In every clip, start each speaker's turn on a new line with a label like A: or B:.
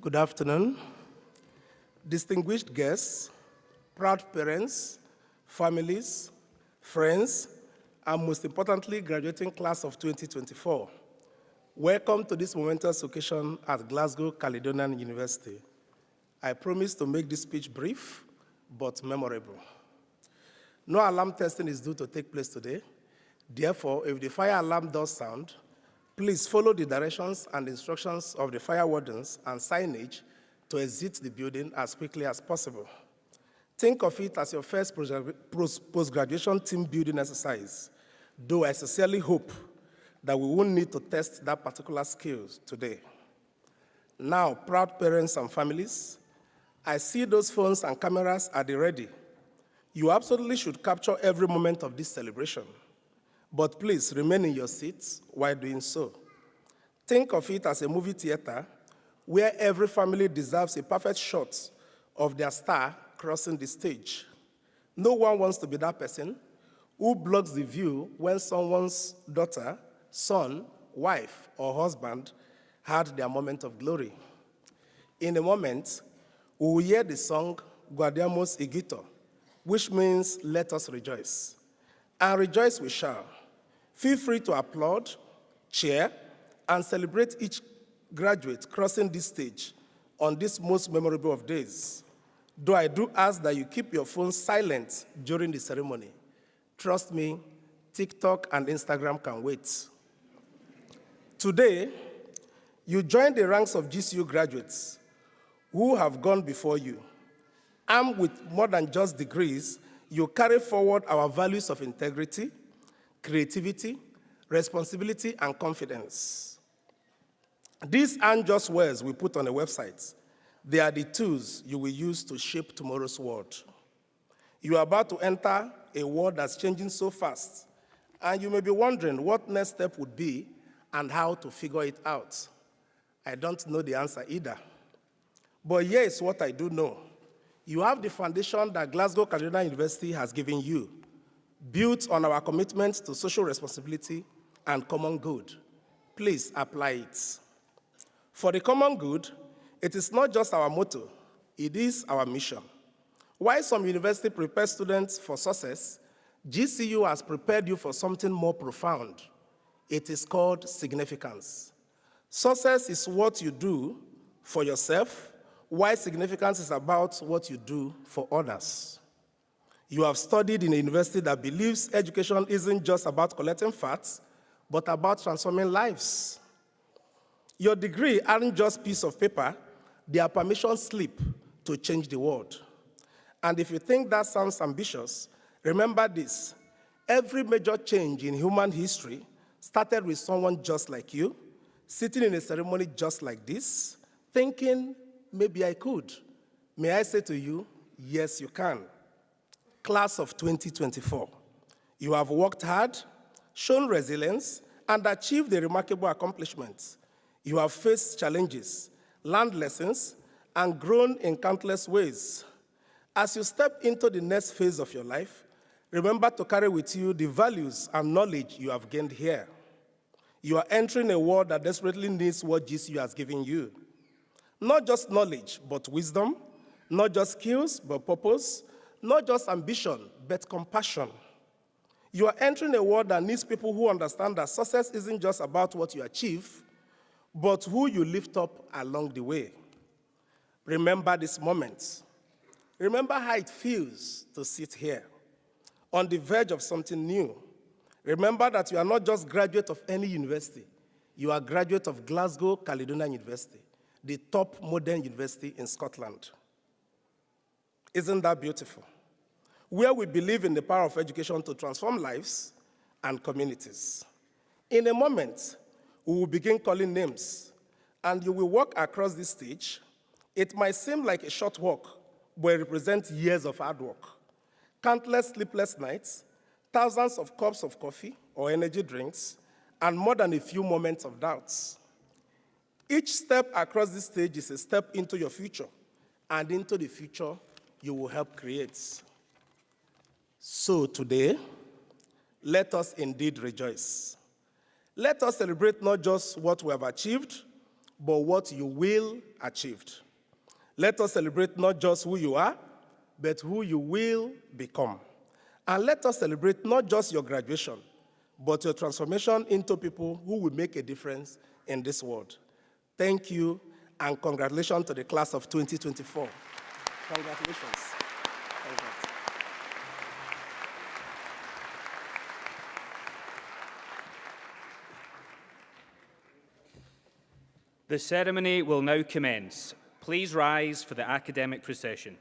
A: Good afternoon. Distinguished guests, proud parents, families, friends, and most importantly, graduating class of 2024. Welcome to this momentous occasion at Glasgow Caledonian University. I promise to make this speech brief, but memorable. No alarm testing is due to take place today. Therefore, if the fire alarm does sound, please follow the directions and instructions of the fire wardens and signage to exit the building as quickly as possible. Think of it as your first post-graduation team building exercise, though I sincerely hope that we won't need to test that particular skill today. Now, proud parents and families, I see those phones and cameras at the ready. You absolutely should capture every moment of this celebration. But please remain in your seats while doing so. Think of it as a movie theater where every family deserves a perfect shot of their star crossing the stage. No one wants to be that person who blocks the view when someone's daughter, son, wife, or husband had their moment of glory. In a moment, we will hear the song Guardiamos Igito, which means let us rejoice. And rejoice we shall. Feel free to applaud, cheer, and celebrate each graduate crossing this stage on this most memorable of days. Though I do ask that you keep your phone silent during the ceremony. Trust me, TikTok and Instagram can wait. Today, you join the ranks of GCU graduates who have gone before you. Armed with more than just degrees, you carry forward our values of integrity, creativity, responsibility, and confidence. These aren't just words we put on a website. They are the tools you will use to shape tomorrow's world. You are about to enter a world that's changing so fast, and you may be wondering what next step would be and how to figure it out. I don't know the answer either. But here is what I do know. You have the foundation that Glasgow Caledonian University has given you, built on our commitment to social responsibility and common good. Please apply it. For the common good, it is not just our motto, it is our mission. While some universities prepare students for success, GCU has prepared you for something more profound. It is called significance. Success is what you do for yourself, while significance is about what you do for others. You have studied in a university that believes education isn't just about collecting facts, but about transforming lives. Your degree aren't just a piece of paper, they are permission slip to change the world. And if you think that sounds ambitious, remember this. Every major change in human history started with someone just like you, sitting in a ceremony just like this, thinking, maybe I could. May I say to you, yes, you can. Class of 2024. You have worked hard, shown resilience, and achieved a remarkable accomplishment. You have faced challenges, learned lessons, and grown in countless ways. As you step into the next phase of your life, remember to carry with you the values and knowledge you have gained here. You are entering a world that desperately needs what GCU has given you. Not just knowledge, but wisdom, not just skills, but purpose, not just ambition, but compassion. You are entering a world that needs people who understand that success isn't just about what you achieve, but who you lift up along the way. Remember this moment. Remember how it feels to sit here, on the verge of something new. Remember that you are not just graduate of any university. You are graduate of Glasgow Caledonian University, the top modern university in Scotland. Isn't that beautiful? Where we believe in the power of education to transform lives and communities. In a moment, we will begin calling names, and you will walk across this stage. It might seem like a short walk, but it represents years of hard work. Countless sleepless nights, thousands of cups of coffee or energy drinks, and more than a few moments of doubts. Each step across this stage is a step into your future, and into the future you will help create. So today, let us indeed rejoice. Let us celebrate not just what we have achieved, but what you will achieve. Let us celebrate not just who you are, but who you will become. And let us celebrate not just your graduation, but your transformation into people who will make a difference in this world. Thank you, and congratulations to the class of 2024. Congratulations.
B: The ceremony will now commence. Please rise for the academic procession.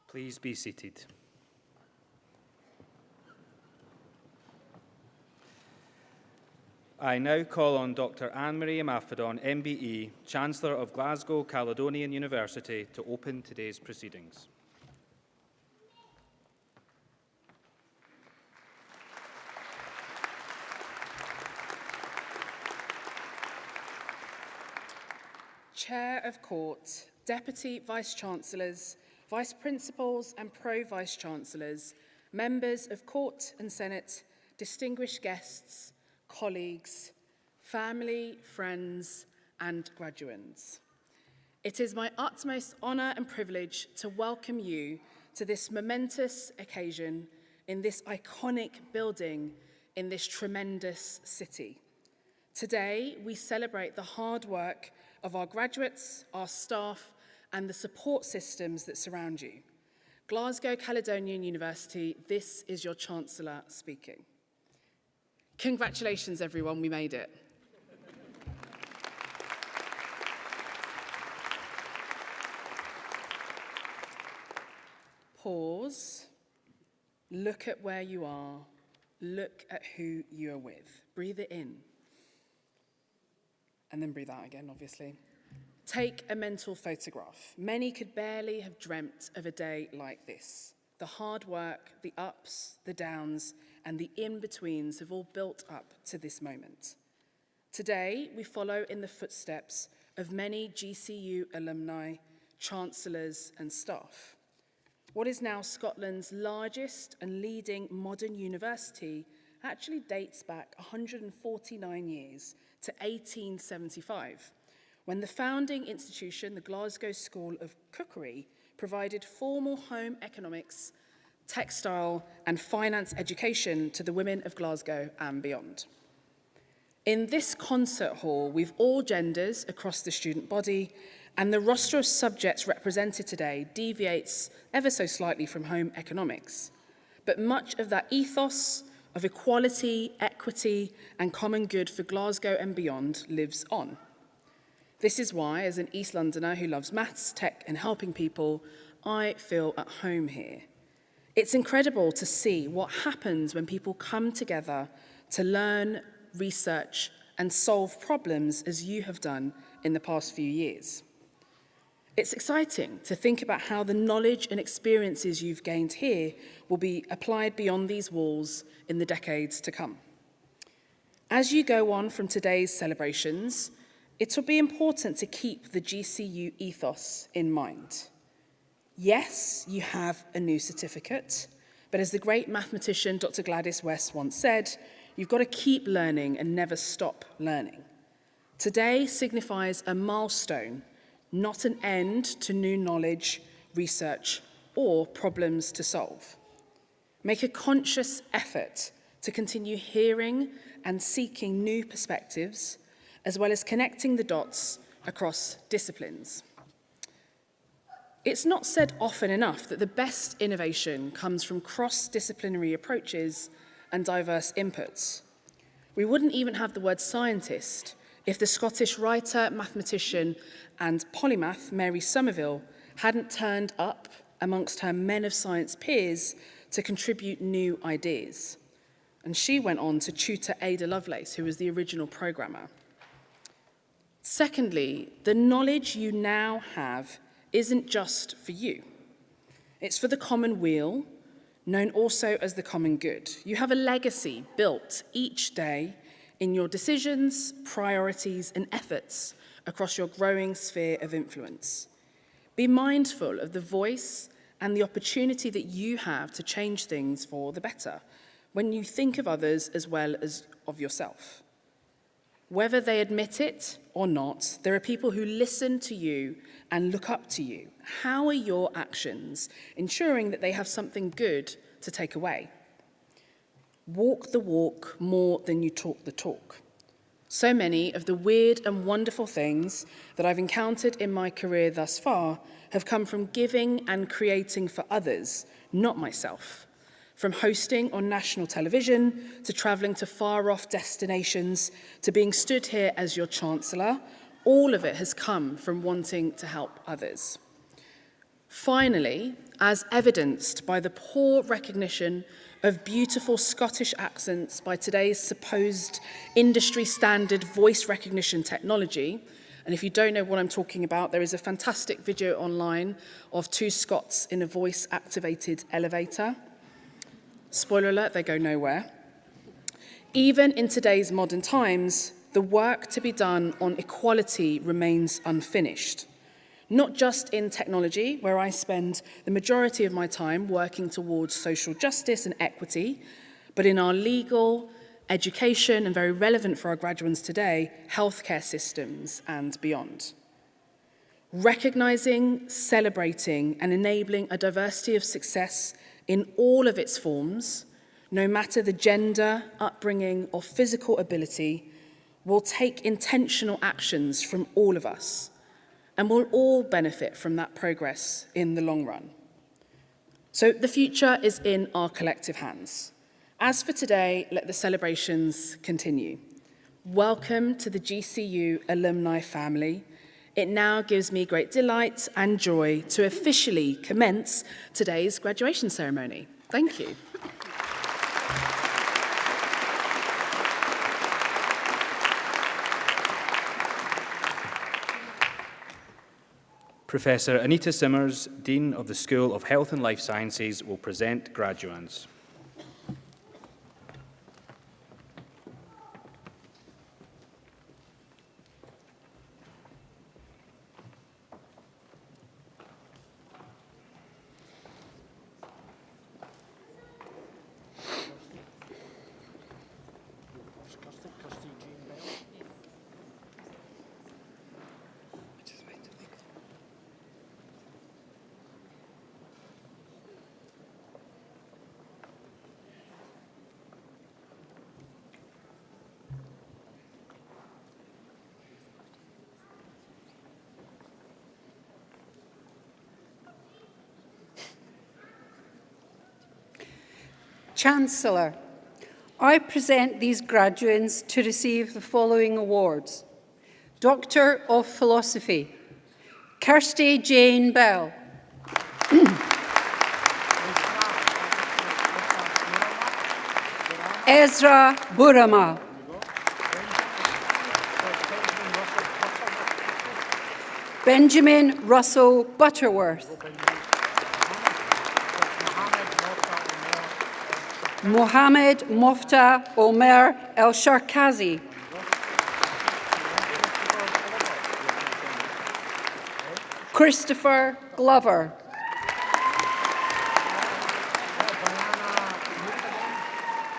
B: Please be seated. I now call on Dr. Anne-Marie Imafidon, MBE, Chancellor of Glasgow Caledonian University, to open today's proceedings.
C: Chair of Court, Deputy Vice-Chancellors, Vice Principals and Pro-Vice Chancellors, members of Court and Senate, distinguished guests, colleagues, family, friends, and graduands. It is my utmost honour and privilege to welcome you to this momentous occasion in this iconic building in this tremendous city. Today, we celebrate the hard work of our graduates, our staff, and the support systems that surround you. Glasgow Caledonian University, this is your Chancellor speaking. Congratulations, everyone, we made it. Pause, look at where you are, look at who you are with. Breathe it in, and then breathe out again, obviously. Take a mental photograph. Many could barely have dreamt of a day like this. The hard work, the ups, the downs, and the in-betweens have all built up to this moment. Today, we follow in the footsteps of many GCU alumni, chancellors, and staff. What is now Scotland's largest and leading modern university actually dates back 149 years to 1875. When the founding institution, the Glasgow School of Cookery, provided formal home economics, textile, and finance education to the women of Glasgow and beyond. In this concert hall, we've all genders across the student body, and the roster of subjects represented today deviates ever so slightly from home economics. But much of that ethos of equality, equity, and common good for Glasgow and beyond lives on. This is why, as an East Londoner who loves maths, tech and helping people, I feel at home here. It's incredible to see what happens when people come together to learn, research and solve problems as you have done in the past few years. It's exciting to think about how the knowledge and experiences you've gained here will be applied beyond these walls in the decades to come. As you go on from today's celebrations, it will be important to keep the GCU ethos in mind. Yes, you have a new certificate, but as the great mathematician Dr. Gladys West once said, you've got to keep learning and never stop learning. Today signifies a milestone, not an end to new knowledge, research, or problems to solve. Make a conscious effort to continue hearing and seeking new perspectives, as well as connecting the dots across disciplines. It's not said often enough that the best innovation comes from cross-disciplinary approaches and diverse inputs. We wouldn't even have the word scientist if the Scottish writer, mathematician, and polymath Mary Somerville hadn't turned up amongst her men of science peers to contribute new ideas. And she went on to tutor Ada Lovelace, who was the original programmer. Secondly, the knowledge you now have isn't just for you. It's for the common weal, known also as the common good. You have a legacy built each day in your decisions, priorities, and efforts across your growing sphere of influence. Be mindful of the voice and the opportunity that you have to change things for the better when you think of others as well as of yourself. Whether they admit it or not, there are people who listen to you and look up to you. How are your actions ensuring that they have something good to take away? Walk the walk more than you talk the talk. So many of the weird and wonderful things that I've encountered in my career thus far have come from giving and creating for others, not myself. From hosting on national television, to travelling to far-off destinations, to being stood here as your Chancellor, all of it has come from wanting to help others. Finally, as evidenced by the poor recognition of beautiful Scottish accents by today's supposed industry-standard voice recognition technology, and if you don't know what I'm talking about, there is a fantastic video online of two Scots in a voice-activated elevator. Spoiler alert, they go nowhere. Even in today's modern times, the work to be done on equality remains unfinished. Not just in technology, where I spend the majority of my time working towards social justice and equity, but in our legal, education, and very relevant for our graduates today, healthcare systems and beyond. Recognizing, celebrating, and enabling a diversity of success in all of its forms, no matter the gender, upbringing, or physical ability, will take intentional actions from all of us, and we'll all benefit from that progress in the long run. So the future is in our collective hands. As for today, let the celebrations continue. Welcome to the GCU alumni family. It now gives me great delight and joy to officially commence today's graduation ceremony. Thank you.
B: Professor Anita Simmers, Dean of the School of Health and Life Sciences, will present graduands.
D: Chancellor, I present these graduates to receive the following awards. Doctor of Philosophy, Kirsty Jane Bell. Ezra Burama. Benjamin Russell Butterworth. Mohammed Mofta Omer El Sharkazi. Christopher Glover.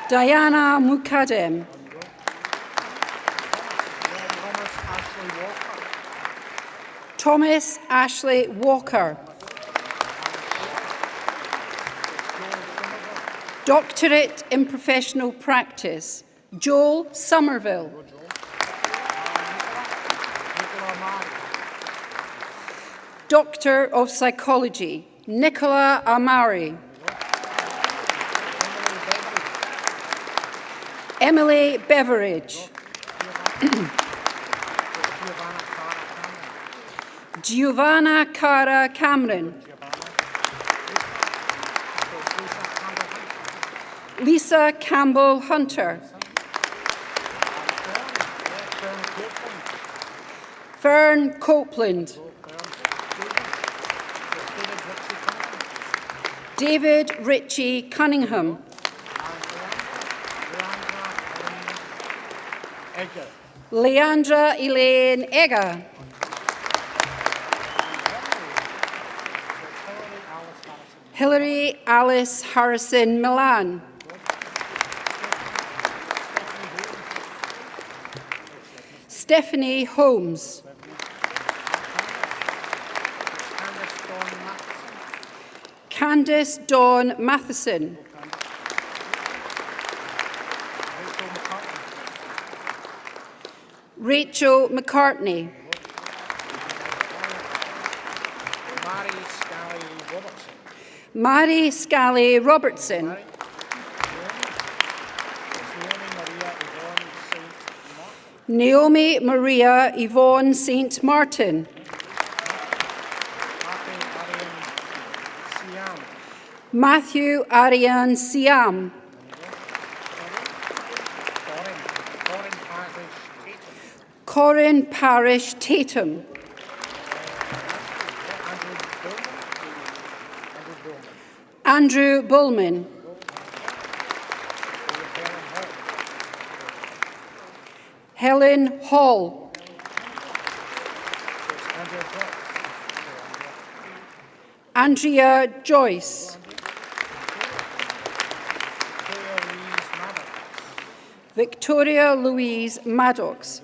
D: Diana Mukadem. Thomas Ashley Walker. Doctorate in Professional Practice, Joel Somerville. Doctor of Psychology, Nicola Amari. Emily Beveridge. Giovanna Cara Cameron. Lisa Campbell Hunter. Fern Copeland. David Ritchie Cunningham. Leandra Elaine Egger. Hilary Alice Harrison Milan. Stephanie Holmes. Candice Dawn Matheson. Rachel McCartney. Mary Scally Robertson. Naomi Maria Yvonne St. Martin. Matthew Arian Siam. Corin Parish Tatum. Andrew Bullman. Helen Hall. Andrea Joyce. Victoria Louise Maddox.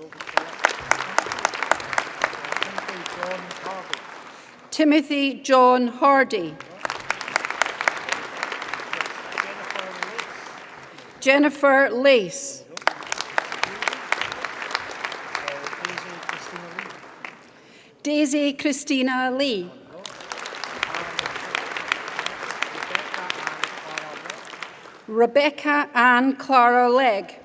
D: Timothy John Hardy. Jennifer Lace. Daisy Christina Lee. Rebecca Ann Clara Legg.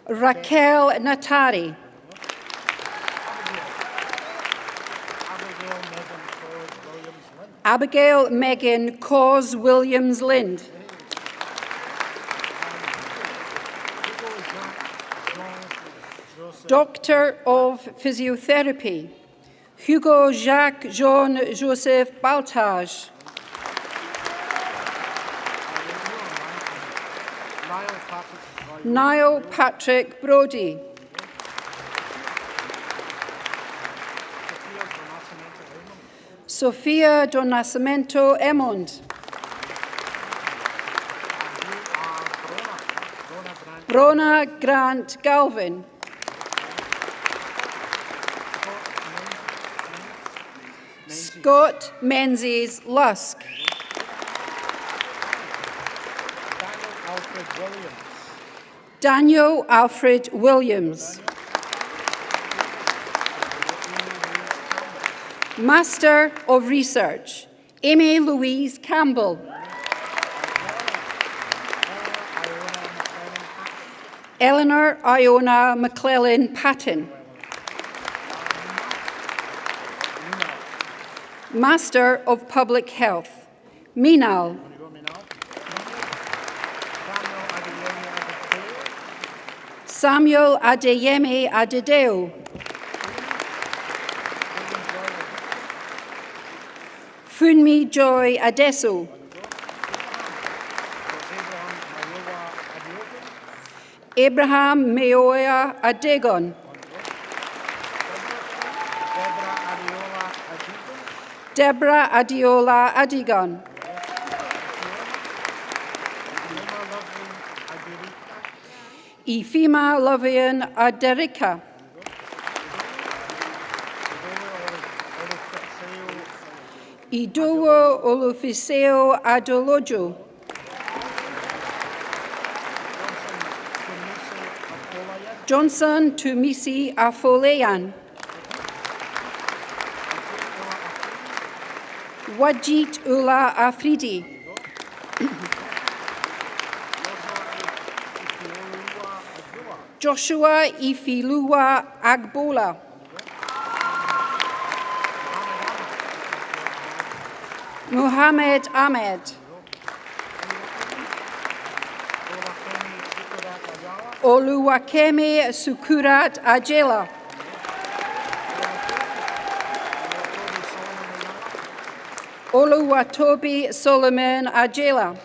D: Raquel Natari. Abigail Megan Cause Williams Lind. Doctor of Physiotherapy, Hugo Jacques Jean Joseph Baltage. Niall Patrick Brodie. Sophia do Nascimento Emond. Brona Grant Galvin. Scott Menzies Lusk. Daniel Alfred Williams. Master of Research, Amy Louise Campbell. Eleanor Iona McClellan Patton. Master of Public Health, Minal. Samuel Adeyemi Adedeo. Funmi Joy Adeso. Abraham Meoya Adegon. Deborah Adiola Adigon. Ifima Lovian Aderika. Idowo Olufiseo Adolojo. Johnson Tumisi Afoleyan. Wajit Ula Afridi. Joshua Ifilua Agbola. Muhammad Ahmed. Oluwakemi Sukurat Ajela. Oluwatobi Solomon Ajela.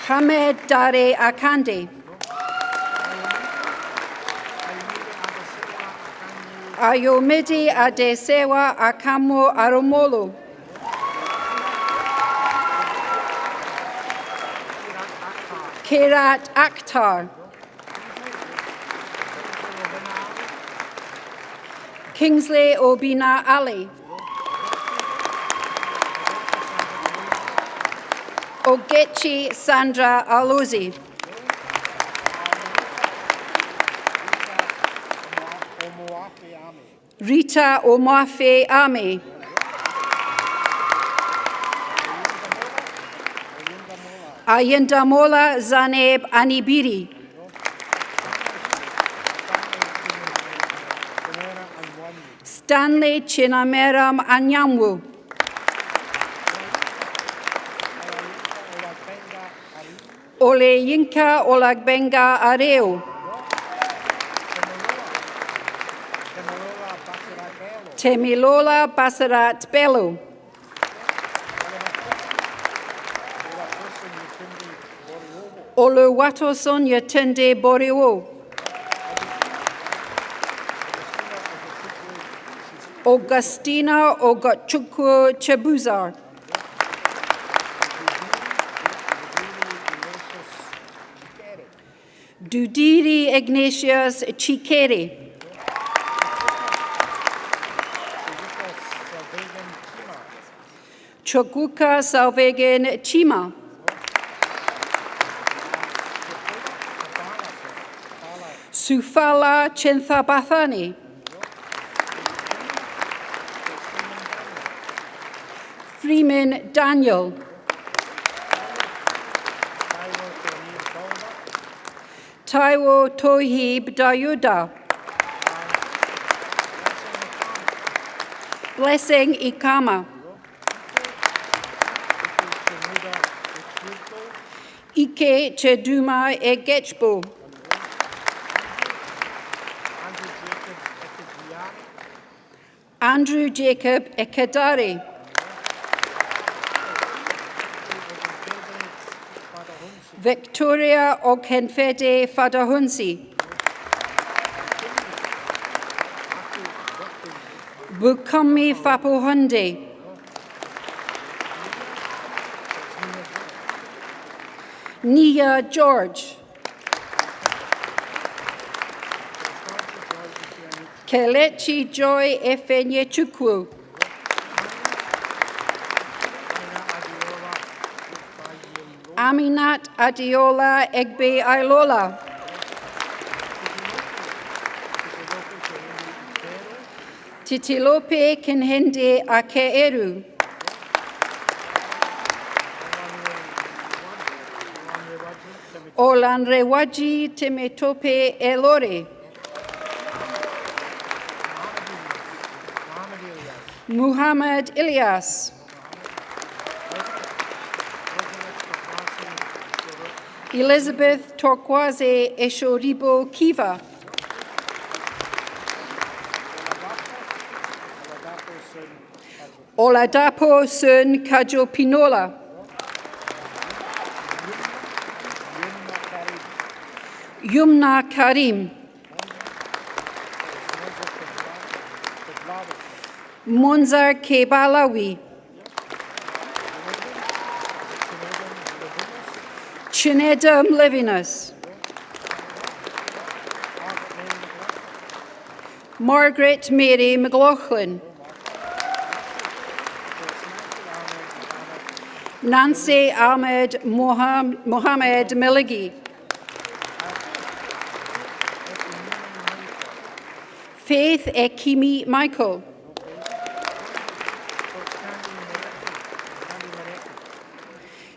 D: Hamed Dare Akande. Ayomide Adesewa Akamo Aromolo. Kirat Akhtar. Kingsley Obina Ali. Ogechi Sandra Alozi. Rita Omafe Ame. Ayendamola Zaneb Anibiri. Stanley Chinameram Anyamwu. Ole Yinka Olagbenga Areo. Temilola Basarat Bello. Oluwatoson Yatunde Boriwo. Augustina Ogachukwu Chebuzar. Dudiri Ignatius Chikere. Choguka Salvegan Chima. Sufala Chinthabathani. Freeman Daniel. Taiwo Tohib Dayuda. Blessing Ikama. Ike Cheduma Egechbo. Andrew Jacob Ekedari. Victoria Okenfede Fadahunsi. Bukami Fapuhunde. Nia George. Kelechi Joy Efenyechukwu. Aminat Adiola Egbe Ailola. Titilope Kinhende Akeeru. Olanrewaji Temetope Elore. Muhammad Ilyas. Elizabeth Torquaze Eshoribo Kiva. Oladapo Sun Kajo Pinola. Yumna Karim. Monzar Kebalawi. Chinedum Levinus. Margaret Mary McLaughlin. Nancy Ahmed Mohammed Miligi. Faith Ekimi Michael.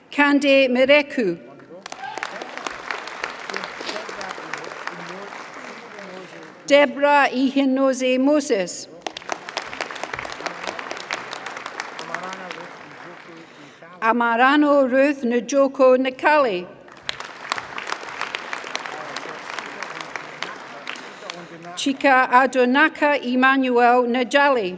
D: Kande Mereku. Deborah Ihinoze Moses. Amarano Ruth Njoko Nakali. Chika Adonaka Emmanuel Najali.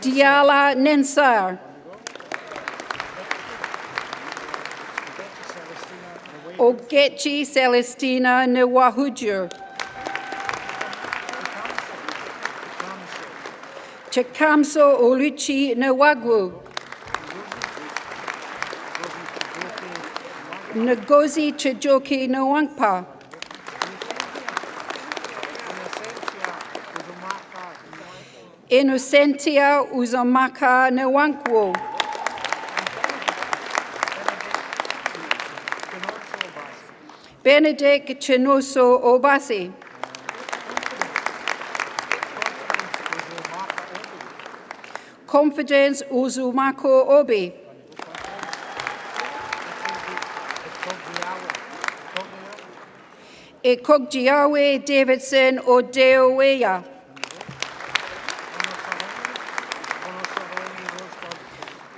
D: Diala Nensar. Ogechi Celestina Nwahujur. Chikamso Oluchi Nwagwu. Ngozi Chijoki Nwangpa. Innocentia Uzomaka Nwankwo. Benedict Chinoso Obasi. Confidence Uzumako Obi. Ekogjiawe Davidson Odeoweya.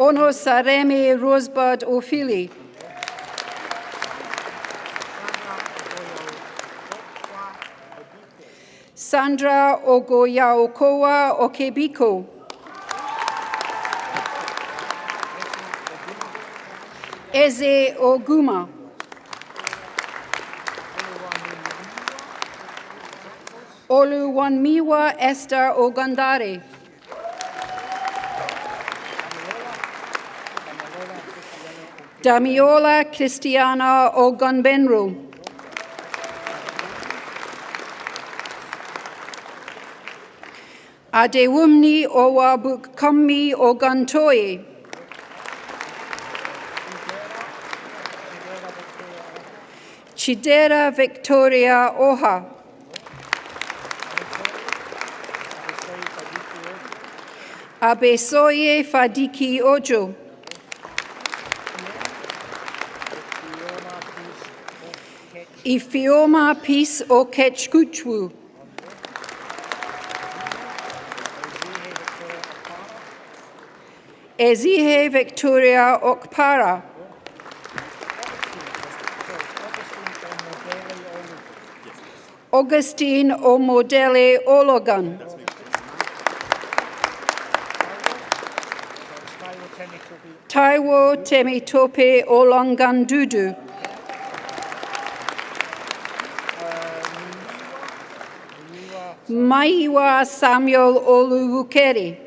D: Ono Saremi Rosebud Ofili. Sandra Ogoyaokoa Okebiko. Eze Oguma. Oluwanmiwa Esther Ogandare. Damiola Christiana Ogunbenro. Adewumni Owabukami Oguntoye. Chidera Victoria Oha. Abesoye Fadiki Ojo. Ifioma Peace Okechkuchwu. Ezihe Victoria Okpara. Augustine Omodele Ologan. Taiwo Temitope Olongandudu. Maiwa Samuel Oluwukeri.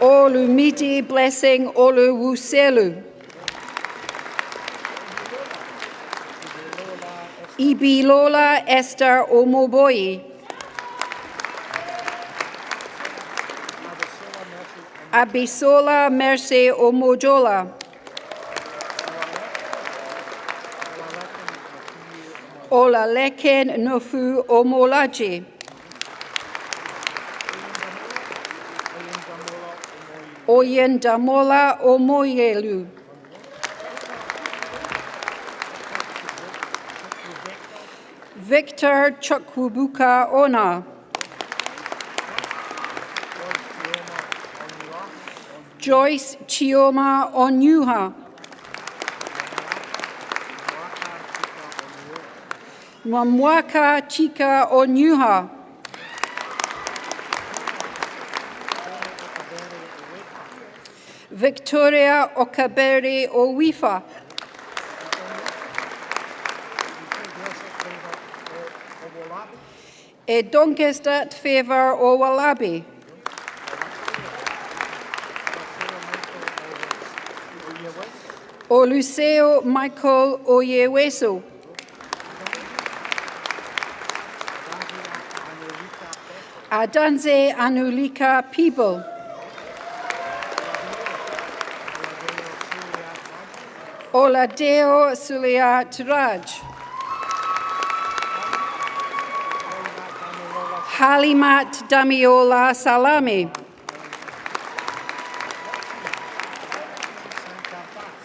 D: Olumidi Blessing Oluwuselu. Ibilola Esther Omoboyi. Abisola Mercy Omojola. Olaleken Nofu Omolaji. Oyen Damola Omoyelu. Victor Chukwubuka Ona. Joyce Chioma Onyuha. Mwamwaka Chika Onyuha. Victoria Okabere Owifa. Donkestat Favor Owalabi. Oluseo Michael Oyeweso. Adanze Anulika People. Oladeo Sulia Turaj. Halimat Damiola Salami.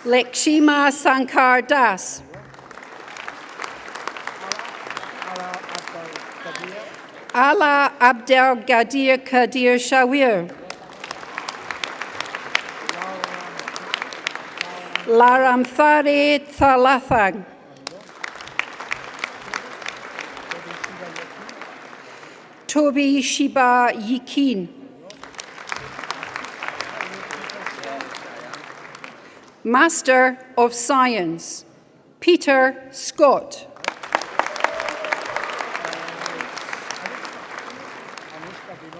D: Lekshima Sankar Das. Ala Abdel Gadir Kadir Shawir. Laramthare Thalathang. Toby Shiba Yikin. Master of Science, Peter Scott.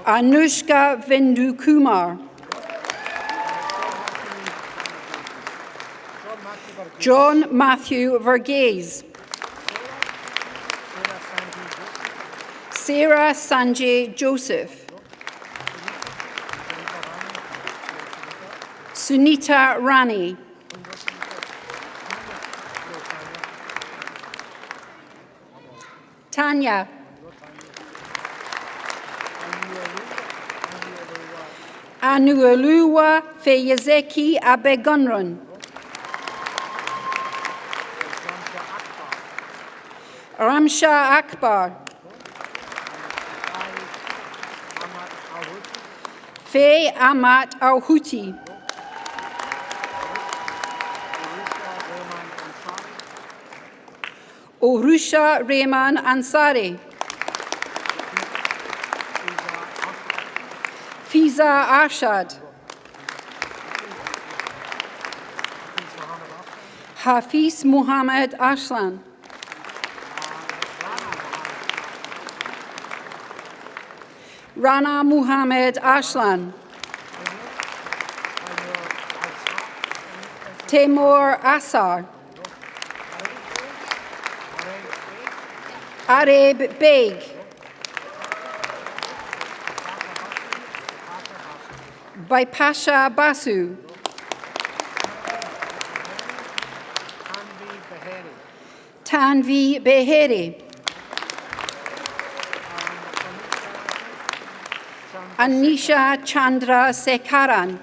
D: Anushka Vindukumar. John Matthew Verghese. Sarah Sanjay Joseph. Sunita Rani. Tanya. Anuoluwa Feyezeki Abegunrun. Ramsha Akbar. Faye Amat Al-Houthi. Orusha Rehman Ansari. Fiza Arshad. Hafiz Muhammad Arslan. Rana Muhammad Arslan. Temur Asar. Areb Beg. Bipasha Basu. Tanvi Beheri. Anisha Chandra Sekaran.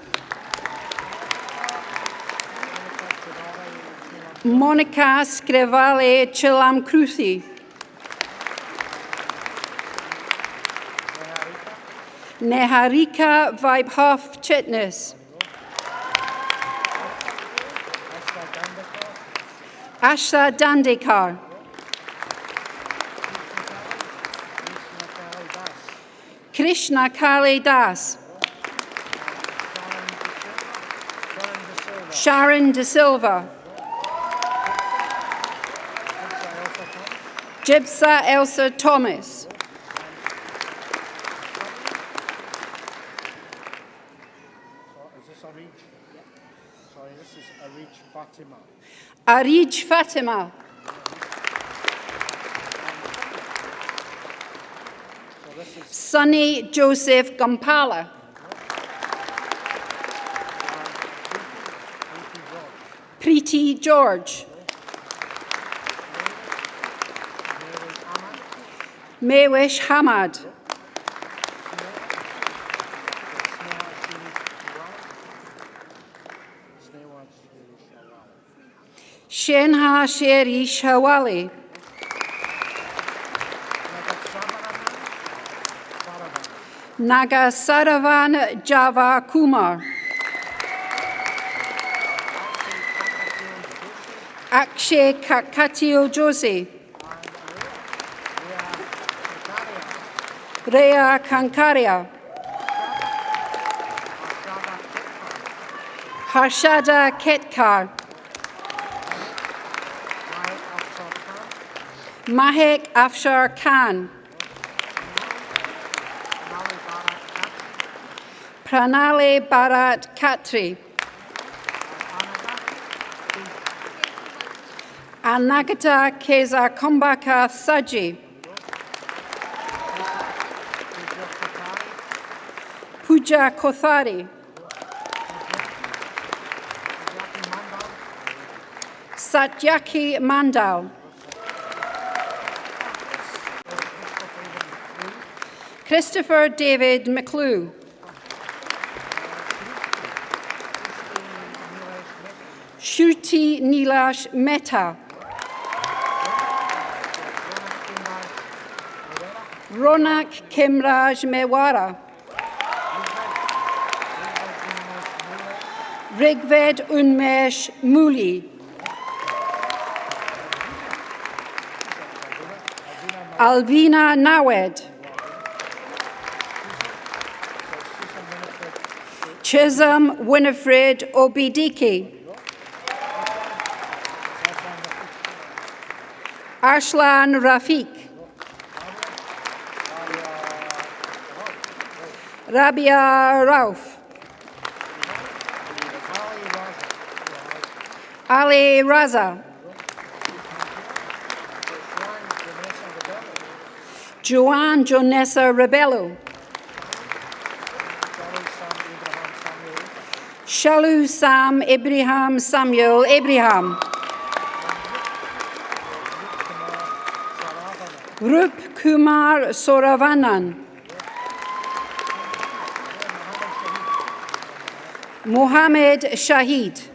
D: Monica Scrivale Chilam Cruci. Neharika Vibhoff Chitness. Asha Dandekar. Krishna Kali Das. Sharon De Silva. Jibsa Elsa Thomas.
E: Sorry, this is Arij Fatima.
D: Arij Fatima.
E: So this is
D: Sunny Joseph Gampala. Preeti George. Mewish Hamad. Shenha Sherish Hawali, Naga Saravan Java Kumar, Akshay Kakatio Joshi, Rea Kankaria, Harshada Ketkar, Mahek Afshar Khan, Pranale Bharat Khatri, Anagata Keza Kumbhaka Saji, Pooja Kothari, Satyaki Mandal, Christopher David McClue, Shruti Nilash Mehta, Ronak Kimraj Mewara, Rigved Unmesh Muli, Alvina Nawed, Chisholm Winifred Obidiki, Arslan Rafiq, Rabia Rauf, Ali Raza, Joanne Jonessa Rebello, Shalu Sam Ibrahim Samuel Ibrahim, Rup Kumar Soravanan, Mohammed Shahid,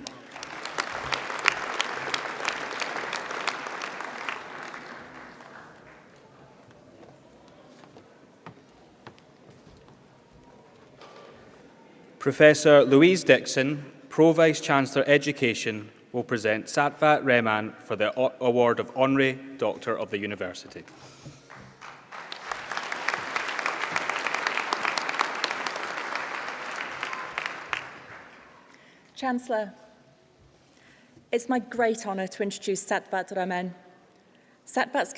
B: Professor Louise Dixon, Pro-Vice-Chancellor Education, will present Sawat Rehman for the award of Honorary Doctor of the University.
F: Chancellor, it's my great honour to introduce Sawat Rehman. Sawat's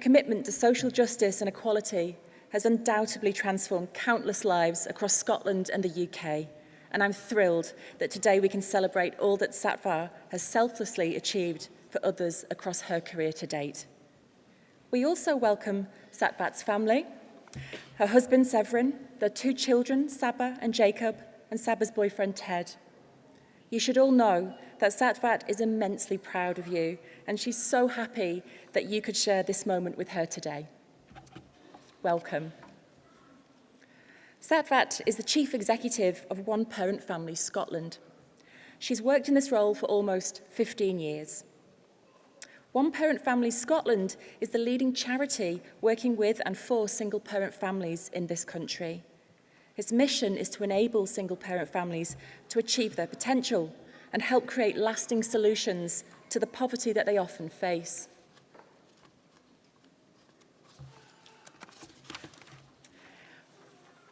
F: commitment to social justice and equality has undoubtedly transformed countless lives across Scotland and the UK, and I'm thrilled that today we can celebrate all that Sawat has selflessly achieved for others across her career to date. We also welcome Sawat's family, her husband Severin, their 2 children, Saba and Jacob, and Saba's boyfriend Ted. You should all know that Sawat is immensely proud of you, and she's so happy that you could share this moment with her today. Welcome. Sawat is the Chief Executive of One Parent Family Scotland. She's worked in this role for almost 15 years. One Parent Family Scotland is the leading charity working with and for single-parent families in this country. Its mission is to enable single-parent families to achieve their potential and help create lasting solutions to the poverty that they often face.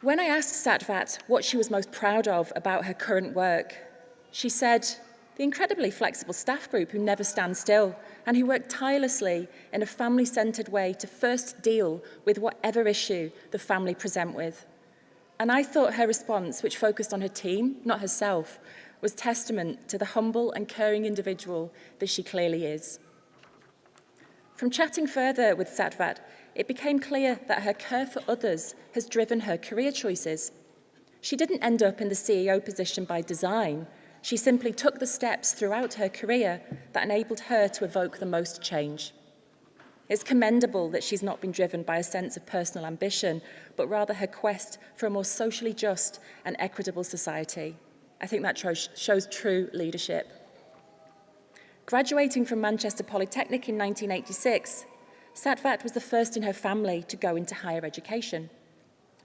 F: When I asked Sawat what she was most proud of about her current work, she said, the incredibly flexible staff group who never stand still and who work tirelessly in a family-centred way to first deal with whatever issue the family present with. And I thought her response, which focused on her team, not herself, was testament to the humble and caring individual that she clearly is. From chatting further with Sawat, it became clear that her care for others has driven her career choices. She didn't end up in the CEO position by design. She simply took the steps throughout her career that enabled her to evoke the most change. It's commendable that she's not been driven by a sense of personal ambition, but rather her quest for a more socially just and equitable society. I think that shows true leadership. Graduating from Manchester Polytechnic in 1986, Satvat was the first in her family to go into higher education.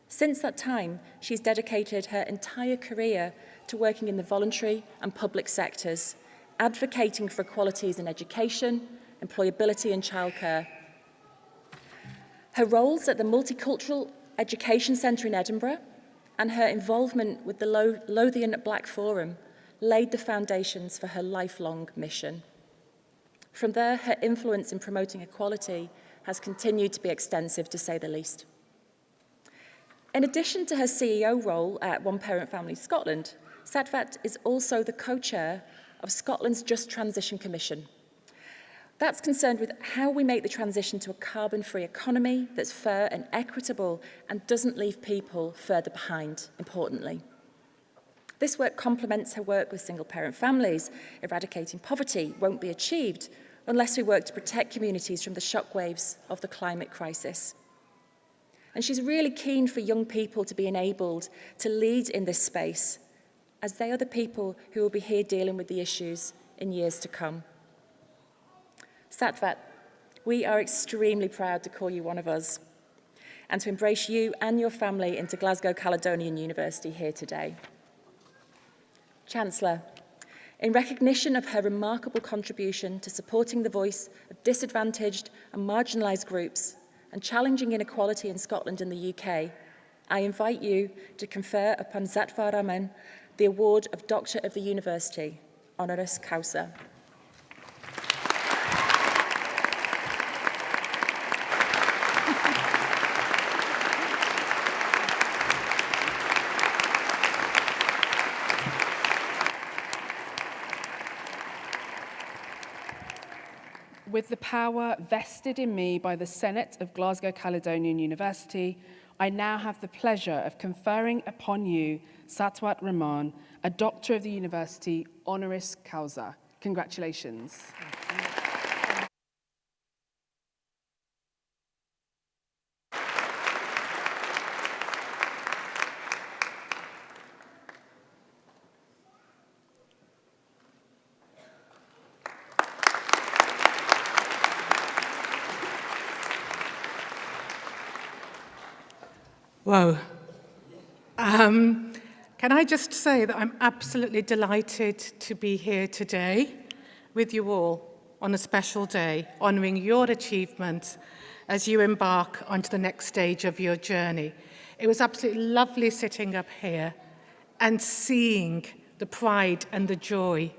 F: Since that time, she's dedicated her entire career to working in the voluntary and public sectors, advocating for equalities in education, employability and childcare. Her roles at the Multicultural Education Centre in Edinburgh and her involvement with the Lothian Black Forum laid the foundations for her lifelong mission. From there, her influence in promoting equality has continued to be extensive, to say the least. In addition to her CEO role at One Parent Family Scotland, Satvat is also the co-chair of Scotland's Just Transition Commission. That's concerned with how we make the transition to a carbon-free economy that's fair and equitable and doesn't leave people further behind, importantly. This work complements her work with single-parent families. Eradicating poverty won't be achieved unless we work to protect communities from the shockwaves of the climate crisis. And she's really keen for young people to be enabled to lead in this space, as they are the people who will be here dealing with the issues in years to come. Satvat, we are extremely proud to call you one of us and to embrace you and your family into Glasgow Caledonian University here today. Chancellor, in recognition of her remarkable contribution to supporting the voice of disadvantaged and marginalised groups and challenging inequality in Scotland and the UK, I invite you to confer upon Sawat Rehman the award of Doctor of the University, honoris causa.
C: With the power vested in me by the Senate of Glasgow Caledonian University, I now have the pleasure of conferring upon you, Sawat Rehman, a Doctor of the University, honoris causa. Congratulations.
G: Whoa. Can I just say that I'm absolutely delighted to be here today with you all on a special day, honouring your achievements as you embark onto the next stage of your journey. It was absolutely lovely sitting up here and seeing the pride and the joy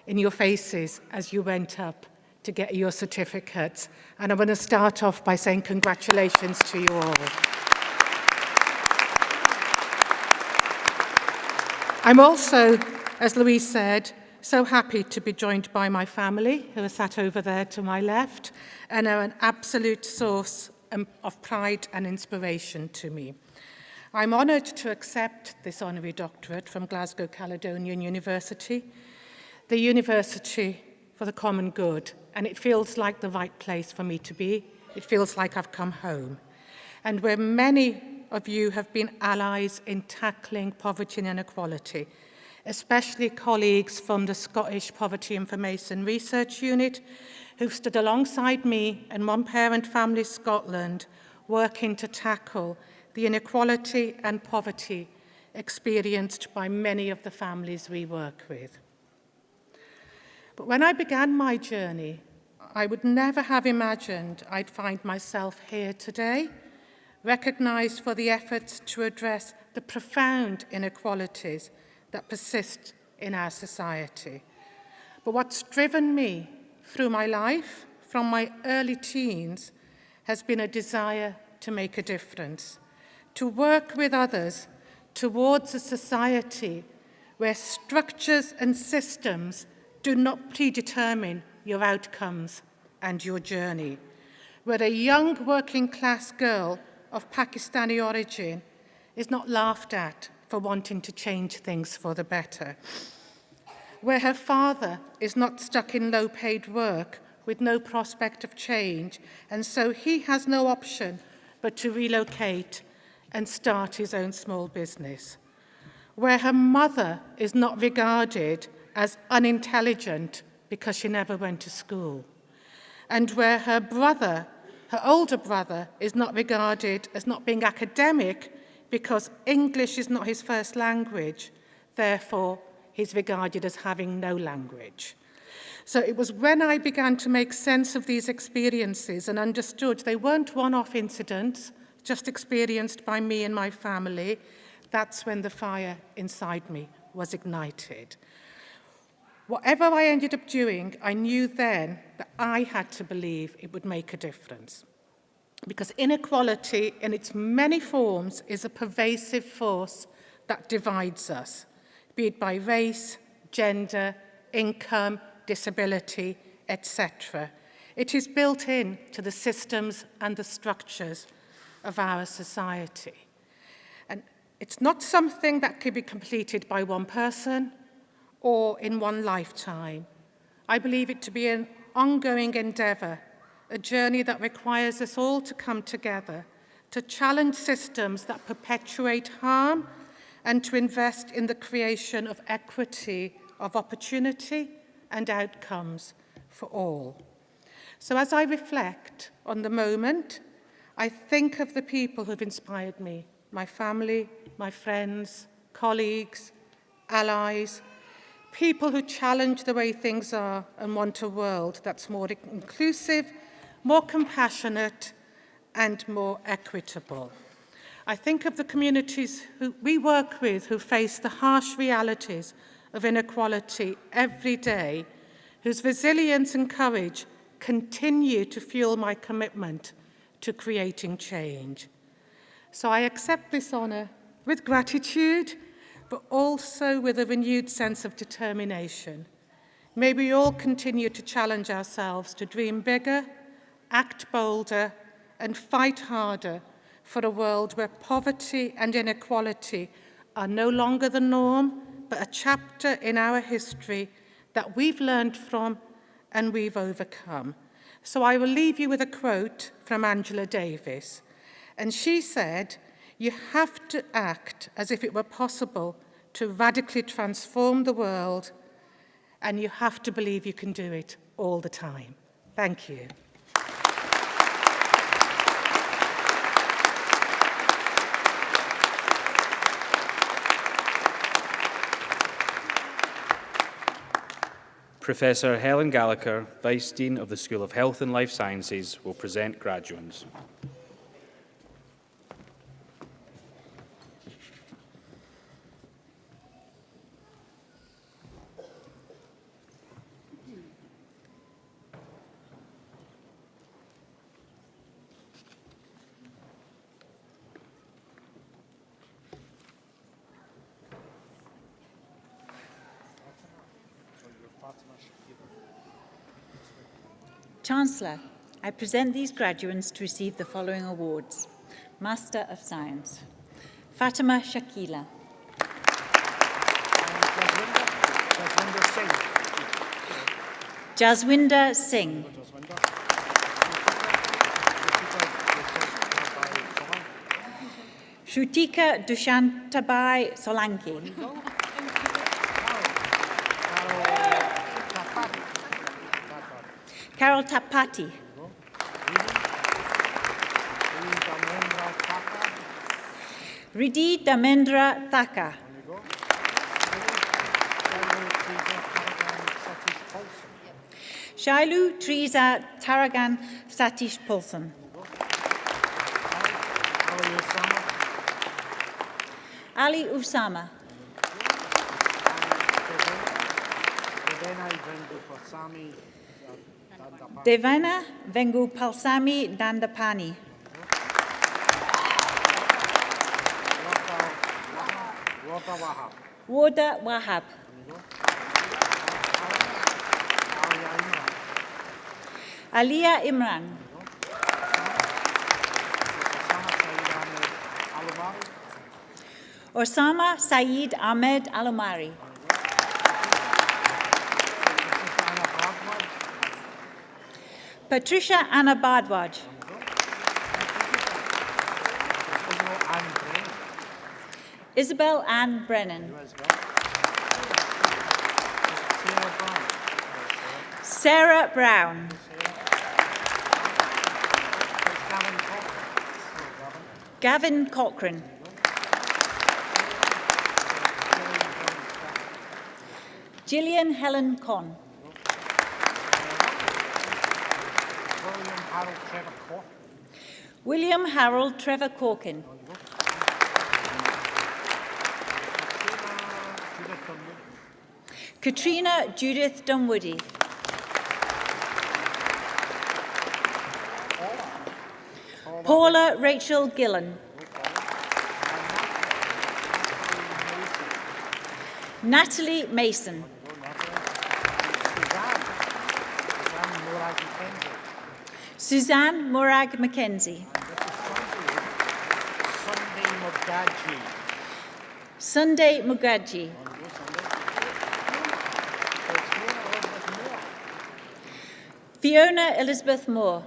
G: in your faces as you went up to get your certificates. And I want to start off by saying congratulations to you all. I'm also, as Louise said, so happy to be joined by my family, who are sat over there to my left, and are an absolute source of pride and inspiration to me. I'm honoured to accept this honorary doctorate from Glasgow Caledonian University, the university for the common good, and it feels like the right place for me to be. It feels like I've come home. And where many of you have been allies in tackling poverty and inequality, especially colleagues from the Scottish Poverty Information Research Unit, who've stood alongside me and One Parent Family Scotland, working to tackle the inequality and poverty experienced by many of the families we work with. But when I began my journey, I would never have imagined I'd find myself here today, recognised for the efforts to address the profound inequalities that persist in our society. But what's driven me through my life, from my early teens, has been a desire to make a difference, to work with others towards a society where structures and systems do not predetermine your outcomes and your journey, where a young working-class girl of Pakistani origin is not laughed at for wanting to change things for the better, where her father is not stuck in low-paid work with no prospect of change, and so he has no option but to relocate and start his own small business, where her mother is not regarded as unintelligent because she never went to school. And where her brother, her older brother, is not regarded as not being academic because English is not his first language, therefore he's regarded as having no language. So it was when I began to make sense of these experiences and understood they weren't one-off incidents, just experienced by me and my family, that's when the fire inside me was ignited. Whatever I ended up doing, I knew then that I had to believe it would make a difference. Because inequality in its many forms is a pervasive force that divides us, be it by race, gender, income, disability, etc. It is built in to the systems and the structures of our society. And it's not something that could be completed by one person or in one lifetime. I believe it to be an ongoing endeavour, a journey that requires us all to come together, to challenge systems that perpetuate harm and to invest in the creation of equity, of opportunity and outcomes for all. So as I reflect on the moment, I think of the people who've inspired me, my family, my friends, colleagues, allies, people who challenge the way things are and want a world that's more inclusive, more compassionate, and more equitable. I think of the communities who we work with who face the harsh realities of inequality every day, whose resilience and courage continue to fuel my commitment to creating change. So I accept this honour with gratitude, but also with a renewed sense of determination. May we all continue to challenge ourselves to dream bigger, act bolder, and fight harder for a world where poverty and inequality are no longer the norm, but a chapter in our history that we've learned from and we've overcome. So I will leave you with a quote from Angela Davis. And she said, "You have to act as if it were possible to radically transform the world, and you have to believe you can do it all the time." Thank you.
B: Professor Helen Gallagher, Vice Dean of the School of Health and Life Sciences, will present graduands.
H: Chancellor, I present these graduates to receive the following awards. Master of Science, Fatima Shakila. Jaswinder Singh. Shrutika Dushantabai Solanki. Carol Tapati. Riddhi Damendra Thaka. Shailu Triza Taragan Satish Pulson. Ali Usama. Devana Vengu Palsami Dandapani. Warda Wahab. Alia Imran. Osama Saeed Ahmed Alomari. Patricia Anna Bardwaj. Isabel Ann Brennan. Sarah Brown. Gavin Cochrane. Gillian Helen Conn. William Harold Trevor Corkin. Katrina Judith Dunwoody. Paula Rachel Gillan. Natalie Mason. Suzanne Morag Mackenzie. Sunday Mugadji. Fiona Elizabeth Moore.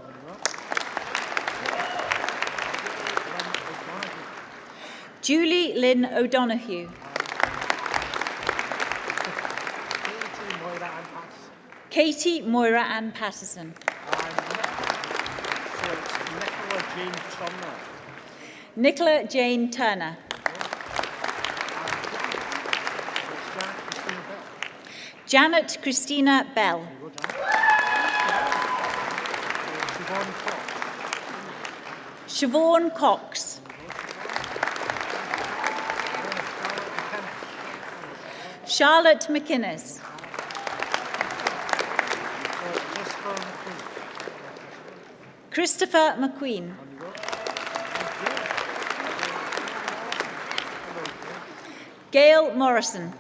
H: Julie Lynn O'Donoghue. Katie Moira Ann Patterson. Nicola Jane Turner. Janet Christina Bell. Siobhan Cox. Charlotte McInnes. Christopher McQueen. Gail Morrison.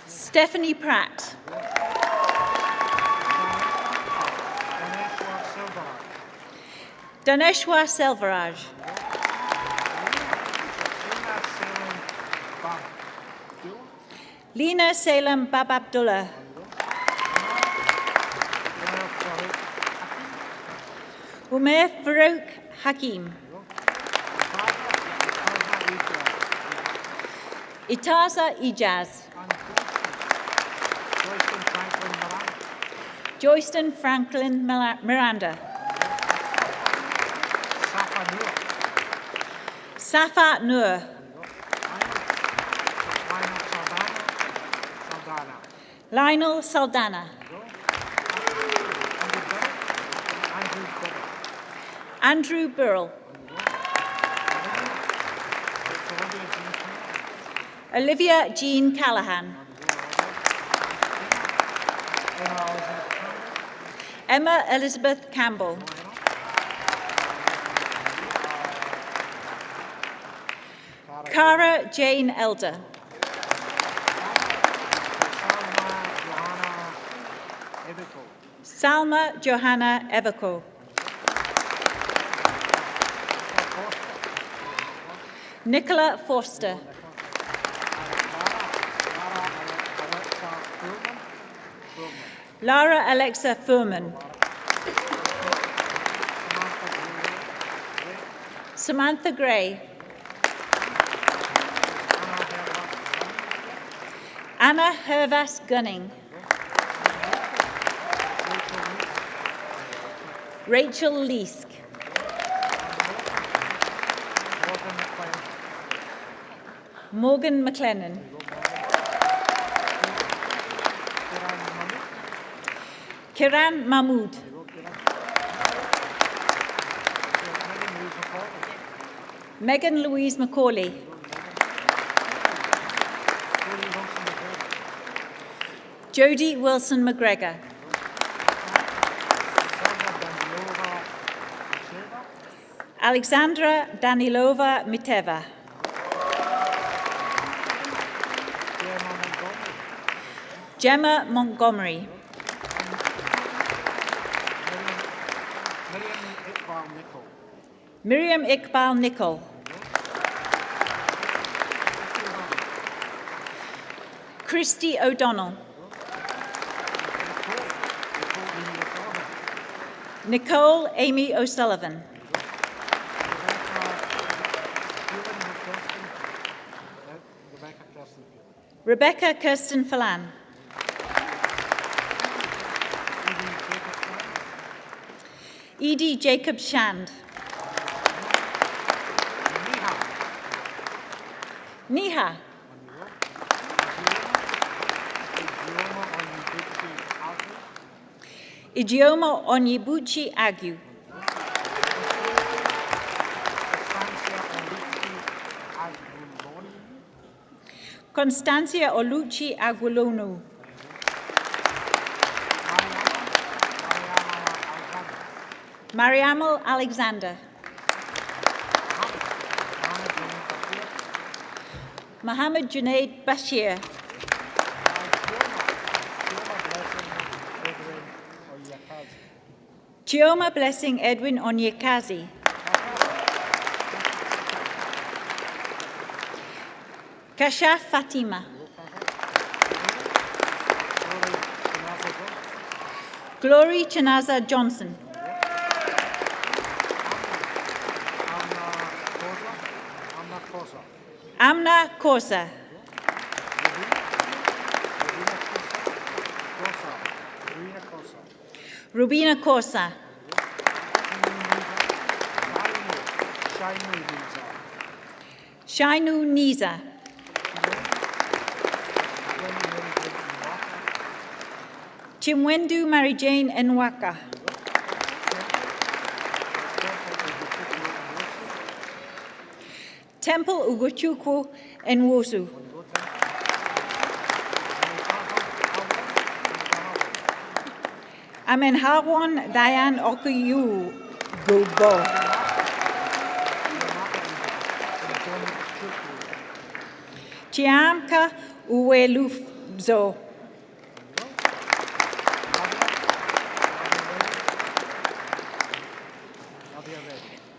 H: Stephanie Pratt. Daneshwar Selvaraj. Lena Salem Bababdullah. Umair Farouk Hakim. Itaza Ijaz. Joyston Franklin Miranda. Safa Noor. Lionel Saldana. Andrew Burrell. Olivia Jean Callahan. Emma Elizabeth Campbell. Cara Jane Elder. Salma Johanna Evako. Nicola Forster. Lara Alexa Furman. Samantha Gray. Anna Hervas Gunning. Rachel Leask. Morgan McLennan. Kiran Mahmood. Megan Louise Macaulay. Jodie Wilson McGregor. Alexandra Danilova Miteva. Gemma Montgomery. Miriam Iqbal Nicol. Christy O'Donnell. Nicole Amy O'Sullivan. Rebecca Kirsten Phelan. Edie Jacob Shand. Niha. Idioma Onyibuchi Agu. Constancia Oluchi Aguilonu. Mariamal Alexander. Mohammed Junaid Bashir. Chioma Blessing Edwin Onyekazi. Kashaf Fatima. Glory Chanaza Johnson. Amna Kosa. Rubina Kosa. Shainu Niza. Chimwendu Marijane Nwaka. Temple Ugochukwu Nwosu. Amenhawan Dayan Okuyu Gogo. Chiamka Uwelufzo.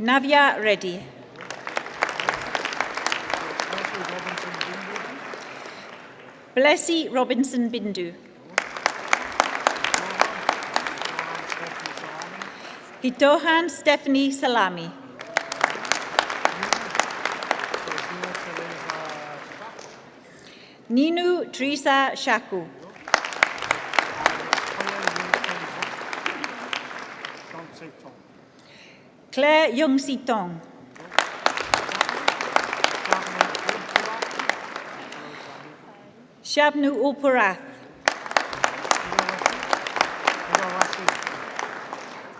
H: Navya Reddy. Blessy Robinson Bindu. Hitohan Stephanie Salami. Ninu Teresa Shaku. Claire Young Si Tong. Shabnu Upurath.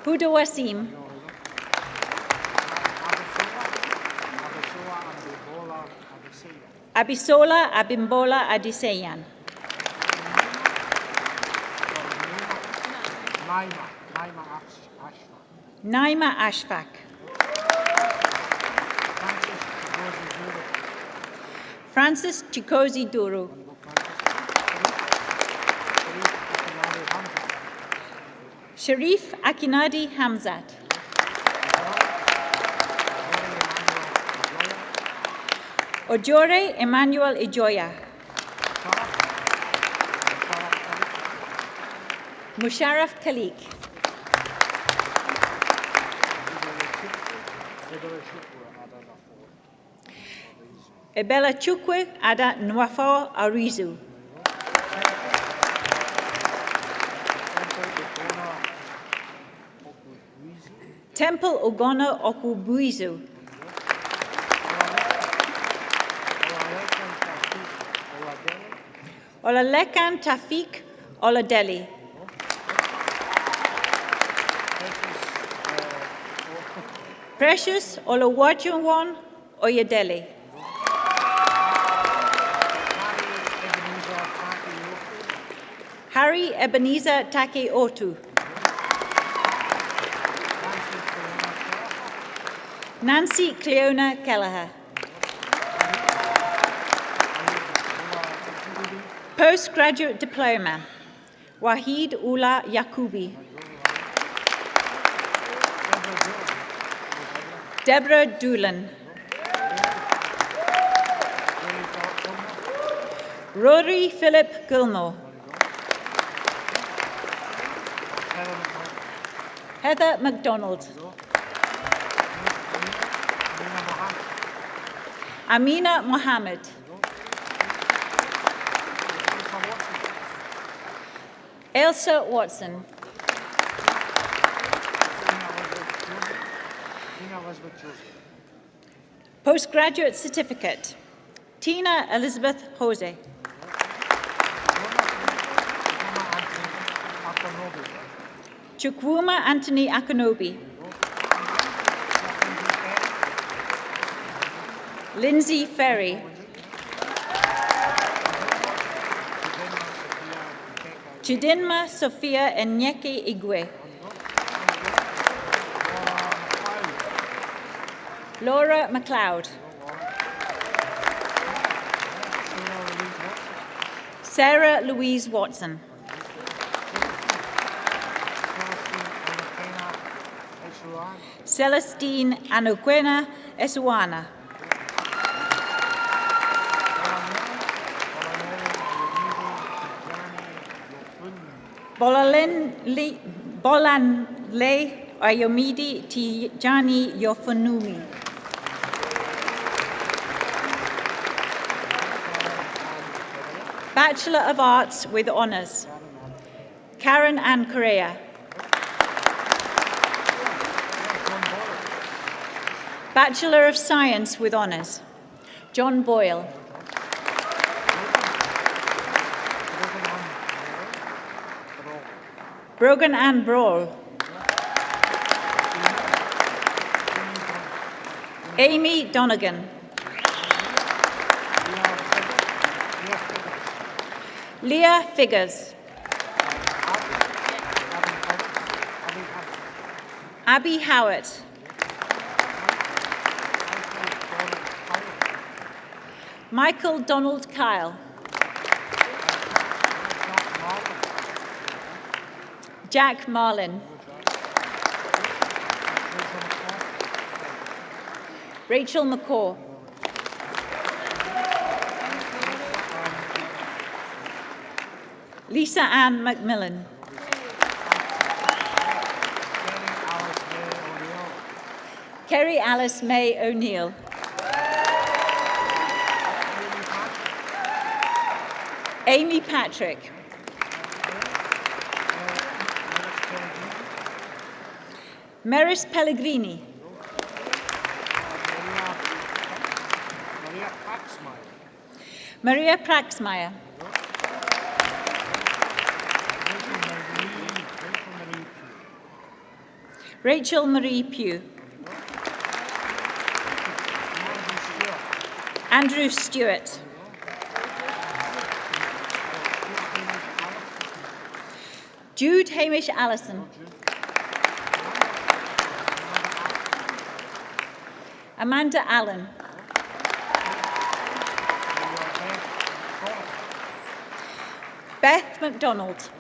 H: Huda Wasim. Abisola Abimbola Adiseyan. Naima Ashfaq. Francis Chikozi Duru. Sharif Akinadi Hamzat. Ojore Emmanuel Ijoya. Musharraf Khalik. Ebela Chukwe Ada Nwafo Arizu. Temple Ogona Okubuizu. Olalekan Tafik Oladeli. Precious Olawachunwan Oyedeli. Harry Ebenezer Take Otu. Nancy Cleona Kelleher. Postgraduate Diploma, Wahid Ula Yakubi. Deborah Doolan. Rory Philip Gilmore. Heather MacDonald. Amina Mohammed. Ailsa Watson. Postgraduate Certificate. Tina Elizabeth Jose. Chukwuma Anthony Akonobi. Lindsay Ferry. Chidinma Sophia Enyeke Igwe. Laura MacLeod. Sarah Louise Watson. Celestine Anokwena Esuana. Bolanle Ayomidi Tijani Yofonumi. Bachelor of Arts with Honours. Karen Ann Correa. Bachelor of Science with Honours. John Boyle. Brogan Ann Brawl. Amy Donegan. Leah Figures. Abby Howard. Michael Donald Kyle. Jack Marlin. Rachel McCaw. Lisa Ann McMillan. Kerry Alice May O'Neill. Amy Patrick. Meris Pellegrini. Maria Praxmeyer. Rachel Marie Pugh. Andrew Stewart. Jude Hamish Allison. Amanda Allen. Beth MacDonald.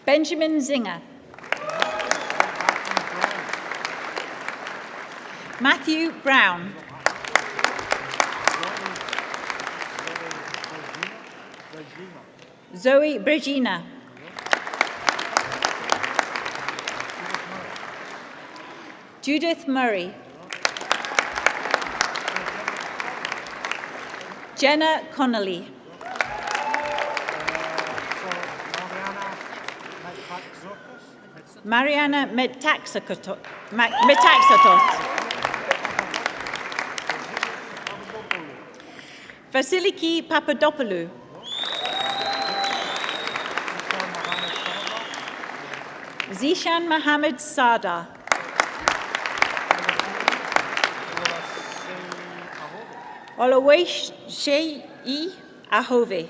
H: Benjamin Zinger. Matthew Brown. Zoe Brigina. Judith Murray. Jenna Connolly. Mariana Metaxatos. Vasiliki Papadopoulou. Zishan Mohammed Sada. Olaweshei Ahove.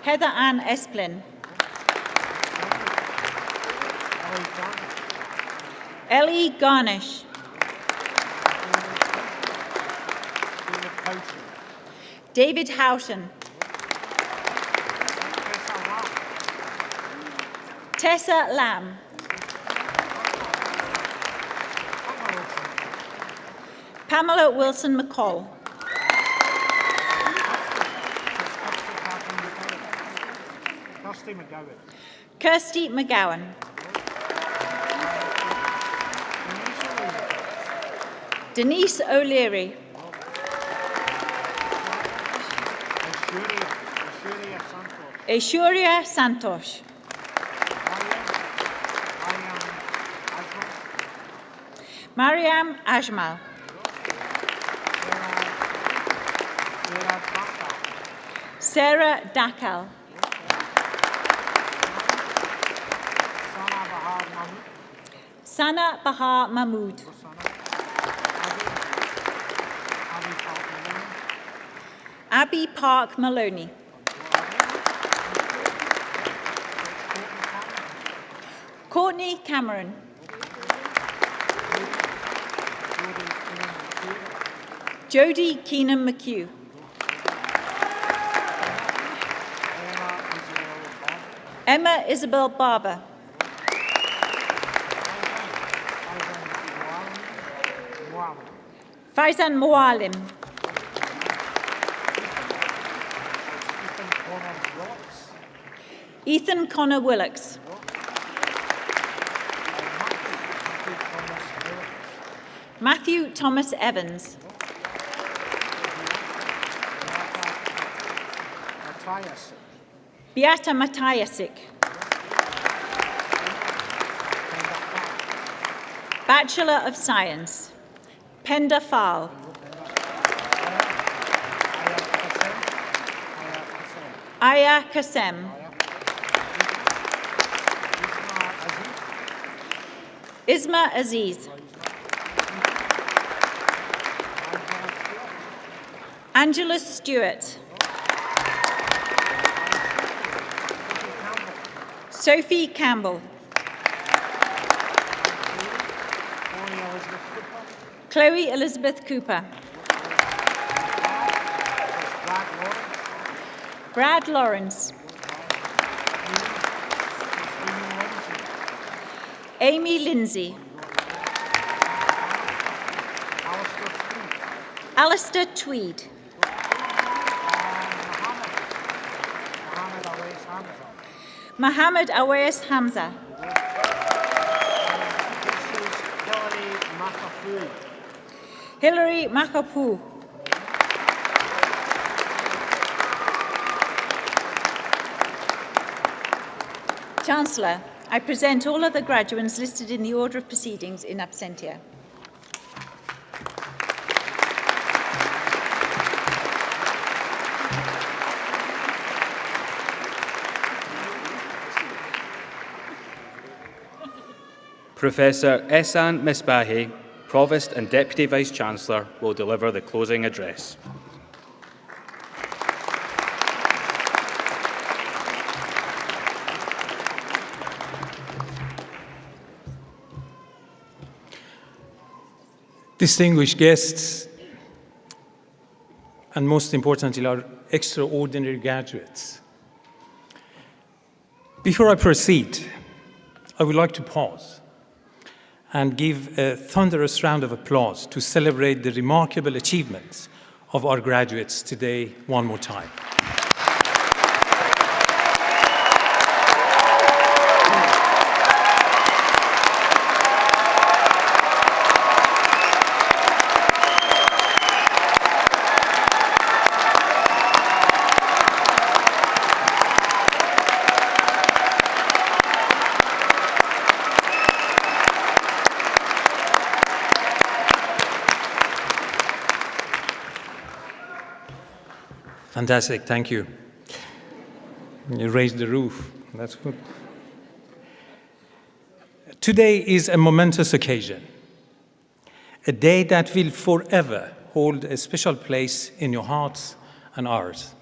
H: Heather Ann Esplin. Ellie Garnish. David Houghton. Tessa Lamb. Pamela Wilson McCall. Kirsty McGowan. Denise O'Leary. Aishuria Santosh. Mariam Ajmal. Sarah Dakal. Sana Bahar Mahmood. Abby Park Maloney. Courtney Cameron. Jodie Keenan McHugh. Emma Isabel Barber. Faizan Mualim. Ethan Connor Willocks. Matthew Thomas Evans. Beata Matayasik. Bachelor of Science. Penda Fal. Aya Kasem. Isma Aziz. Angela Stewart. Sophie Campbell. Chloe Elizabeth Cooper. Brad Lawrence. Amy Lindsay. Alistair Tweed. Mohammed Awais Hamza. Hilary Makapu. Chancellor, I present all other graduates listed in the order of proceedings in absentia.
B: Professor Ehsan Misbahi, Provost and Deputy Vice-Chancellor, will deliver the closing address.
I: Distinguished guests, and most importantly, our extraordinary graduates. Before I proceed, I would like to pause and give a thunderous round of applause to celebrate the remarkable achievements of our graduates today one more time. Fantastic, thank you. You raised the roof, that's good. Today is a momentous occasion, a day that will forever hold a special place in your hearts and ours.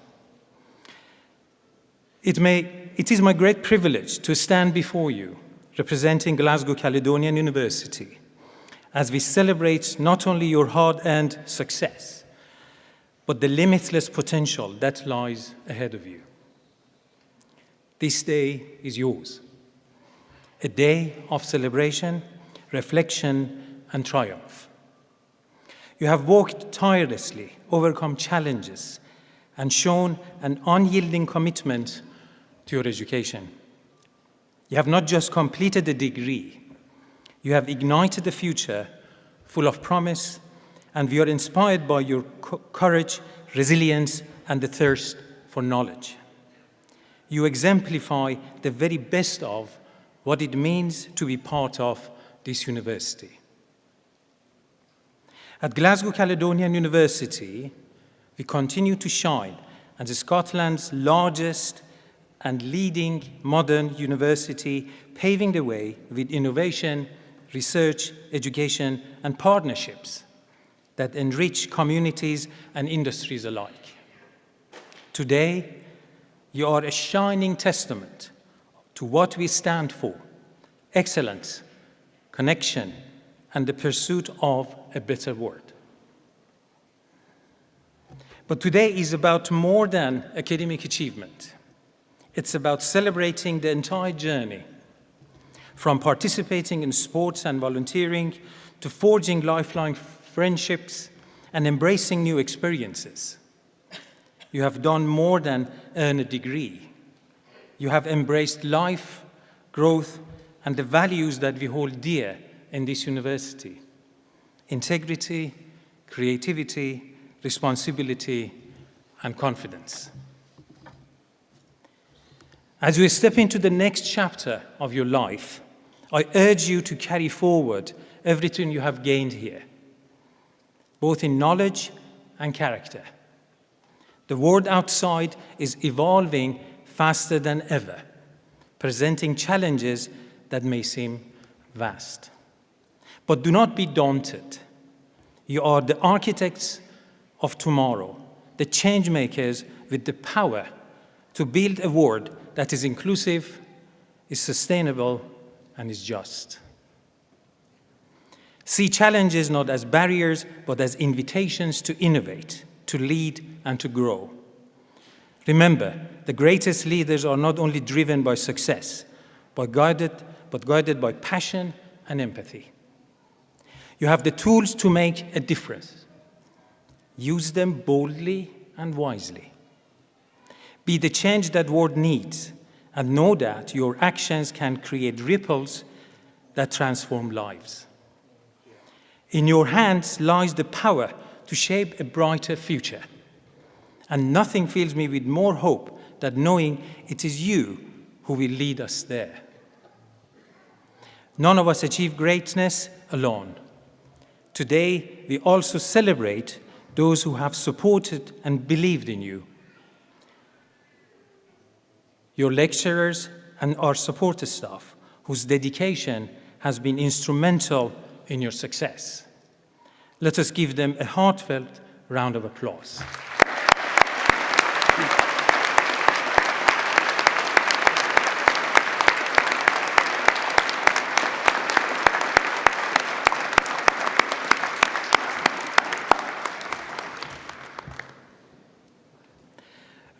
I: It is my great privilege to stand before you, representing Glasgow Caledonian University, as we celebrate not only your hard-earned success, but the limitless potential that lies ahead of you. This day is yours, a day of celebration, reflection, and triumph. You have worked tirelessly, overcome challenges, and shown an unyielding commitment to your education. You have not just completed a degree, you have ignited a future full of promise and we are inspired by your courage, resilience, and the thirst for knowledge. You exemplify the very best of what it means to be part of this university. At Glasgow Caledonian University, we continue to shine as Scotland's largest and leading modern university, paving the way with innovation, research, education, and partnerships that enrich communities and industries alike. Today, you are a shining testament to what we stand for: excellence, connection, and the pursuit of a better world. But today is about more than academic achievement. It's about celebrating the entire journey, from participating in sports and volunteering to forging lifelong friendships and embracing new experiences. You have done more than earn a degree. You have embraced life, growth, and the values that we hold dear in this university: integrity, creativity, responsibility, and confidence. As you step into the next chapter of your life, I urge you to carry forward everything you have gained here, both in knowledge and character. The world outside is evolving faster than ever, presenting challenges that may seem vast. But do not be daunted. You are the architects of tomorrow, the change makers with the power to build a world that is inclusive, is sustainable, and is just. See challenges not as barriers, but as invitations to innovate, to lead, and to grow. Remember, the greatest leaders are not only driven by success, but guided by passion and empathy. You have the tools to make a difference. Use them boldly and wisely. Be the change that the world needs, and know that your actions can create ripples that transform lives. In your hands lies the power to shape a brighter future. And nothing fills me with more hope than knowing it is you who will lead us there. None of us achieve greatness alone. Today, we also celebrate those who have supported and believed in you. Your lecturers and our support staff, whose dedication has been instrumental in your success. Let us give them a heartfelt round of applause.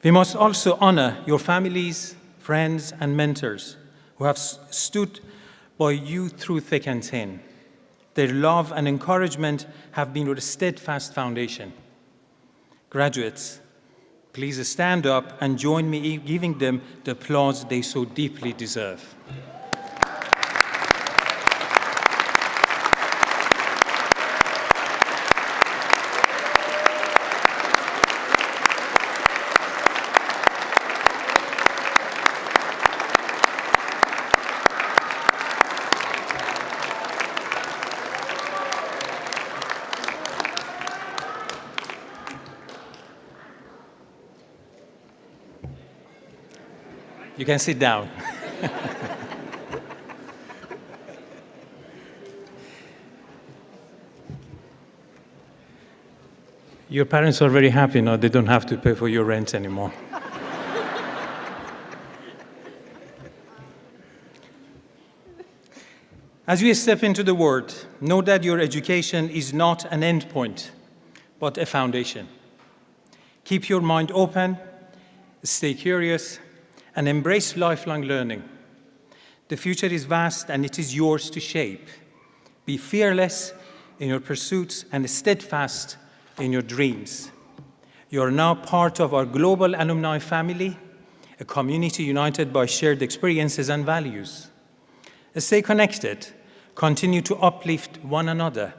I: We must also honor your families, friends, and mentors who have stood by you through thick and thin. Their love and encouragement have been your steadfast foundation. Graduates, please stand up and join me in giving them the applause they so deeply deserve. You can sit down. Your parents are very happy now. They don't have to pay for your rent anymore. As you step into the world, know that your education is not an endpoint, but a foundation. Keep your mind open, stay curious, and embrace lifelong learning. The future is vast and it is yours to shape. Be fearless in your pursuits and steadfast in your dreams. You are now part of our global alumni family, a community united by shared experiences and values. Stay connected, continue to uplift one another,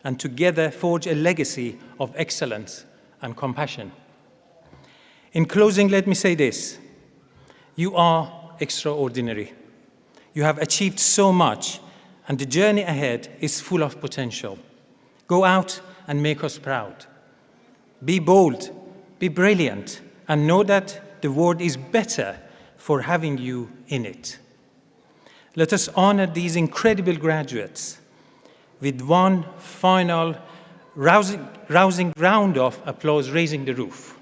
I: and together forge a legacy of excellence and compassion. In closing, let me say this. You are extraordinary. You have achieved so much, and the journey ahead is full of potential. Go out and make us proud. Be bold, be brilliant, and know that the world is better for having you in it. Let us honor these incredible graduates with one final rousing round of applause, raising the roof.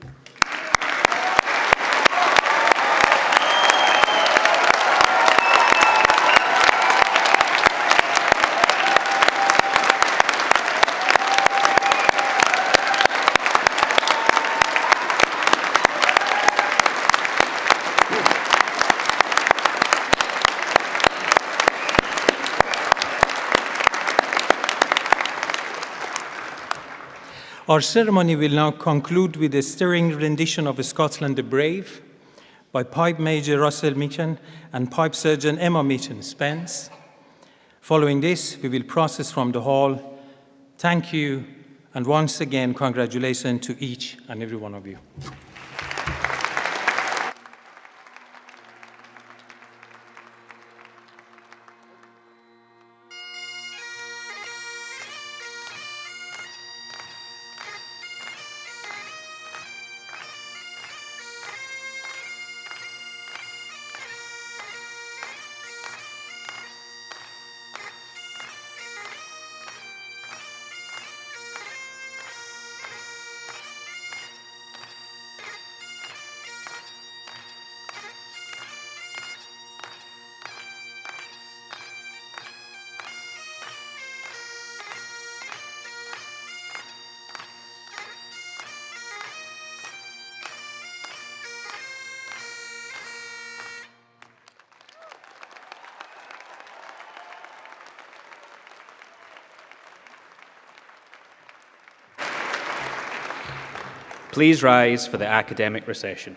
I: Our ceremony will now conclude with a stirring rendition of Scotland the Brave by Pipe Major Russell Meechan and Pipe Surgeon Emma Meechan Spence. Following this, we will process from the hall. Thank you, and once again, congratulations to each and every one of you.
B: Please rise for the academic recession.